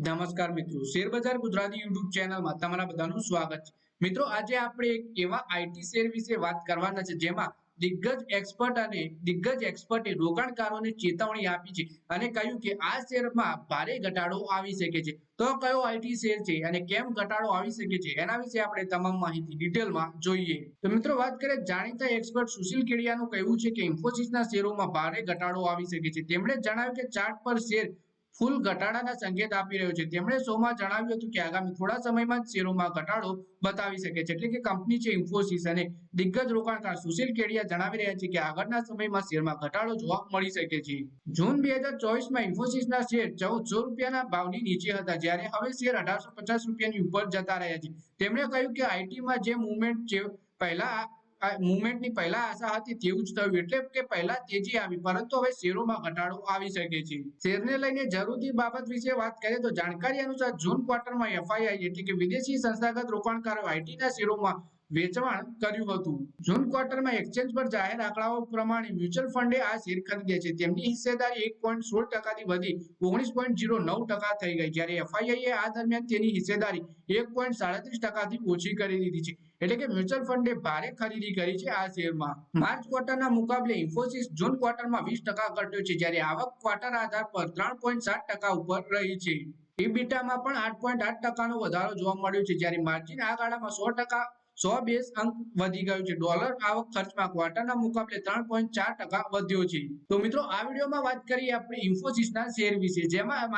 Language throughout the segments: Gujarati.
નમસ્કાર મિત્રો, શેરબજાર ગુજરાતી યુટ્યુબ ચેનલમાં તમારા બધાનું સ્વાગત છે। મિત્રો, આજે આપણે એક એવા આઈટી શેર વિશે વાત કરવાના છે જેમાં દિગ્ગજ એક્સપર્ટે રોકાણકારોને ચેતવણી આપી છે અને કહ્યું કે આ શેરમાં ભારે ઘટાડો આવી શકે છે। તો કયો આઈટી શેર છે અને કેમ ઘટાડો આવી શકે છે એના વિશે આપણે તમામ માહિતી ડિટેલમાં જોઈએ। તો મિત્રો, વાત કરીએ જાણીતા એક્સપર્ટ સુશીલ કેડિયાનું કહેવું છે કે ઇન્ફોસિસના શેરોમાં ભારે ઘટાડો આવી શકે છે। તેમણે જણાવ્યું કે ચાર્ટ પર શેર ફૂલ ઘટાડાના સંકેત આપી રહ્યો છે। તેમણે શોમાં જણાવ્યું હતું કે આગામી થોડા સમયમાં જ શેરોમાં ઘટાડો બતાવી શકે છે। એટલે કે કંપની છે ઇન્ફોસિસ અને દિગ્ગજ રોકાણકાર સુશીલ કેડિયા જણાવી રહ્યા છે કે આગળના સમયમાં શેરમાં ઘટાડો જોવા મળી શકે છે। જૂન 2024માં ઇન્ફોસિસના શેર 1400 રૂપિયાના ભાવની નીચે હતા, જ્યારે હવે શેર 1850 રૂપિયાની ઉપર જતા રહ્યા છે। તેમણે કહ્યું કે આઈટીમાં જે મુવમેન્ટની પહેલા આશા હતી તેવું જ થયું, એટલે કે પહેલા તેજી આવી, પરંતુ હવે શેરોમાં ઘટાડો આવી શકે છે। શેરને લઈને જરૂરી બાબત વિશે વાત કરીએ તો જાણકારી અનુસાર જૂન ક્વાર્ટરમાં એફઆઈઆઈ એટલે કે વિદેશી સંસ્થાગત રોકાણકારો આઈટીના શેરોમાં વેચાણ કર્યું હતું। જૂન ક્વાર્ટરમાં એક્સચેન્જ પર જાહેર આંકડાઓ પ્રમાણે મ્યુચ્યુઅલ ફંડે આ શેર ખરીદ્યા છે। તેમની હિસ્સેદારી 1.16% વધી 19.09% થઈ ગઈ, જ્યારે એફઆઈઆઈએ આ દરમિયાન તેની હિસ્સેદારી 1.37%થી ઓછી કરી દીધી છે। એટલે કે મ્યુચ્યુઅલ ફંડે ભારે ખરીદી કરી છે આ શેરમાં। માર્ચ ક્વાર્ટરના મુકાબલે ઇન્ફોસિસ જૂન ક્વાર્ટરમાં 20% ઘટ્યો છે, જ્યારે આવક ક્વાર્ટર આધાર પર 3.7% ઉપર રહી છે। ઇબીટામાં પણ 8.8%નો વધારો જોવા મળ્યો છે, જ્યારે માર્જિન આ ગાળામાં 100 બેઝ અંક વધી ગયું છે। ડોલર આવક ખર્ચમાં ક્વાર્ટરના મુકાબલે 3.4% વધ્યો છે। તો મિત્રો, આ વિડીયોમાં વાત કરીએ આપણે ઇન્ફોસિસના શેર વિશે, જેમાં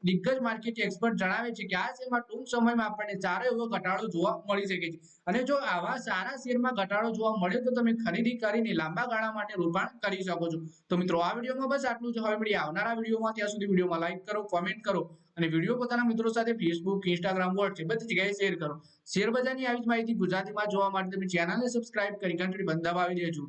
દિગ્ગજ માર્કેટ એક્સપર્ટ જણાવે છે કે આ શેરમાં ટૂંક સમયમાં આપણને સારો એવો ઘટાડો જોવા મળી શકે છે। અને જો આવા સારા શેરમાં ઘટાડો જોવા મળે તો તમે ખરીદી કરીને લાંબા ગાળા માટે રોકાણ કરી શકો છો। તો મિત્રો, આ વિડીયોમાં બસ આટલું જ। હવે મળીએ આવનારા વિડીયોમાં, ત્યાં સુધી વિડીયોમાં લાઈક કરો, કોમેન્ટ કરો અને વિડીયો પોતાના મિત્રો સાથે ફેસબુક, ઇન્સ્ટાગ્રામ, વોટ્સએપ બધી જગ્યાએ શેર કરો। શેર બજારની આવી જ માહિતી ગુજરાતીમાં જોવા માટે તમે ચેનલને સબસ્ક્રાઇબ કરી ઘંટડી દબાવી દેજો।